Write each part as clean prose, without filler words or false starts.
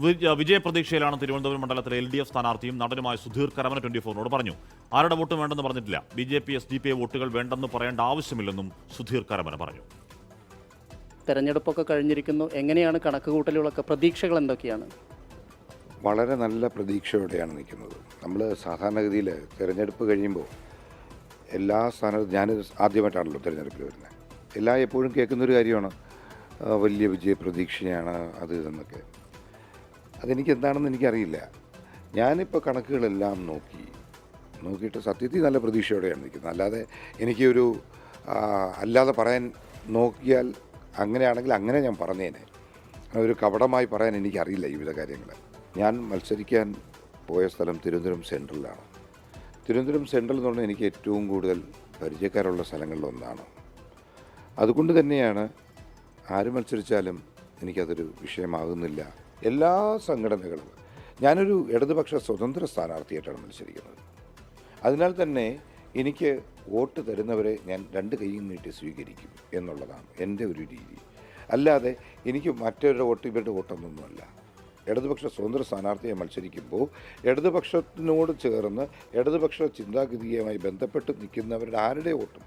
വിജയപ്രതീക്ഷയിലാണ് തിരുവനന്തപുരം മണ്ഡലത്തിലെ LDF സ്ഥാനാർത്ഥിയും നടനുമായ സുധീർ കരമന 24 പറഞ്ഞു. ആരുടെ വോട്ടും വേണ്ടെന്ന് പറഞ്ഞിട്ടില്ല. BJP SDPI വോട്ടുകൾ വേണ്ടെന്ന് പറയേണ്ട ആവശ്യമില്ലെന്നും സുധീർ കരമന പറഞ്ഞു. തെരഞ്ഞെടുപ്പൊക്കെ കഴിഞ്ഞിരിക്കുന്നു. എങ്ങനെയാണ് കണക്കുകൂട്ടലുകളൊക്കെ? പ്രതീക്ഷകൾ എന്തൊക്കെയാണ്? വളരെ നല്ല പ്രതീക്ഷയോടെയാണ് നിൽക്കുന്നത്. നമ്മൾ സാധാരണഗതിയിൽ തിരഞ്ഞെടുപ്പ് കഴിയുമ്പോൾ എല്ലാ സ്ഥാനത്തും ഞാൻ ആദ്യമായിട്ടാണല്ലോ തിരഞ്ഞെടുപ്പിൽ വരുന്നത്. എപ്പോഴും കേൾക്കുന്നൊരു കാര്യമാണ് വലിയ വിജയപ്രതീക്ഷയാണ് അത് എന്നൊക്കെ. അതെനിക്ക് എന്താണെന്ന് എനിക്കറിയില്ല. ഞാനിപ്പോൾ കണക്കുകളെല്ലാം നോക്കിയിട്ട് സത്യത്തിൽ നല്ല പ്രതീക്ഷയോടെയാണ് നിൽക്കുന്നത്. അല്ലാതെ എനിക്കൊരു അല്ലാതെ പറയാൻ നോക്കിയാൽ അങ്ങനെയാണെങ്കിൽ അങ്ങനെ ഞാൻ പറഞ്ഞേനെ. ഒരു കപടമായി പറയാൻ എനിക്കറിയില്ല ഈ വിധ കാര്യങ്ങൾ. ഞാൻ മത്സരിക്കാൻ പോയ സ്ഥലം തിരുവനന്തപുരം സെൻട്രലാണ്. തിരുവനന്തപുരം സെൻട്രൽ എന്ന് പറഞ്ഞാൽ എനിക്ക് ഏറ്റവും കൂടുതൽ പരിചയക്കാരുള്ള സ്ഥലങ്ങളിലൊന്നാണ്. അതുകൊണ്ട് തന്നെയാണ് ആര് മത്സരിച്ചാലും എനിക്കതൊരു വിഷയമാകുന്നില്ല. എല്ലാ സംഘടനകളും ഞാനൊരു ഇടതുപക്ഷ സ്വതന്ത്ര സ്ഥാനാർത്ഥിയായിട്ടാണ് മത്സരിക്കുന്നത്. അതിനാൽ തന്നെ എനിക്ക് വോട്ട് തരുന്നവരെ ഞാൻ രണ്ട് കൈയും നീട്ടി സ്വീകരിക്കും എന്നുള്ളതാണ് എൻ്റെ ഒരു രീതി. അല്ലാതെ എനിക്ക് മറ്റവരുടെ വോട്ട് ഇവരുടെ വോട്ടൊന്നൊന്നുമല്ല. ഇടതുപക്ഷ സ്വതന്ത്ര സ്ഥാനാർത്ഥിയെ മത്സരിക്കുമ്പോൾ ഇടതുപക്ഷത്തിനോട് ചേർന്ന് ഇടതുപക്ഷ ചിന്താഗതിയുമായി ബന്ധപ്പെട്ട് നിൽക്കുന്നവരുടെ ആരുടെ വോട്ടും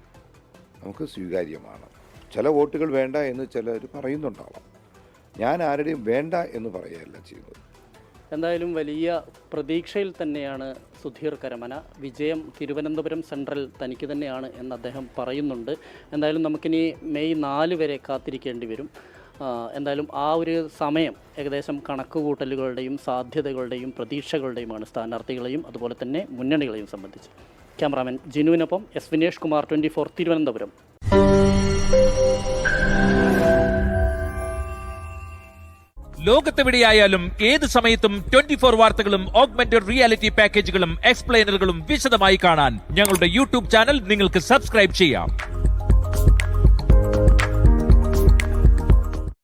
നമുക്ക് സ്വീകാര്യമാണ്. ചില വോട്ടുകൾ വേണ്ട എന്ന് ചിലർ പറയുന്നുണ്ടാവാം. ഞാൻ ആരുടെയും വേണ്ട എന്ന് പറയുകയല്ല ചെയ്യുന്നത്. എന്തായാലും വലിയ പ്രതീക്ഷയിൽ തന്നെയാണ് സുധീർ കരമന. വിജയം തിരുവനന്തപുരം സെൻട്രൽ തനിക്ക് തന്നെയാണ് എന്ന് അദ്ദേഹം പറയുന്നുണ്ട്. എന്തായാലും നമുക്കിനി മെയ് 4 വരെ കാത്തിരിക്കേണ്ടി വരും. എന്തായാലും ആ ഒരു സമയം ഏകദേശം കണക്കുകൂട്ടലുകളുടെയും സാധ്യതകളുടെയും പ്രതീക്ഷകളുടെയുമാണ് സ്ഥാനാർത്ഥികളെയും അതുപോലെ തന്നെ മുന്നണികളെയും സംബന്ധിച്ച്. ക്യാമറാമാൻ ജിനുവിനൊപ്പം എസ് വിനേഷ് കുമാർ, 24 തിരുവനന്തപുരം. ലോകത്തെവിടെയായാലും ഏത് സമയത്തും 24 വാർത്തകളും ഓഗ്മെന്റഡ് റിയാലിറ്റി പാക്കേജുകളും എക്സ്പ്ലെയിനറുകളും വിശദമായി കാണാൻ ഞങ്ങളുടെ YouTube ചാനൽ നിങ്ങൾക്ക് സബ്സ്ക്രൈബ് ചെയ്യാം.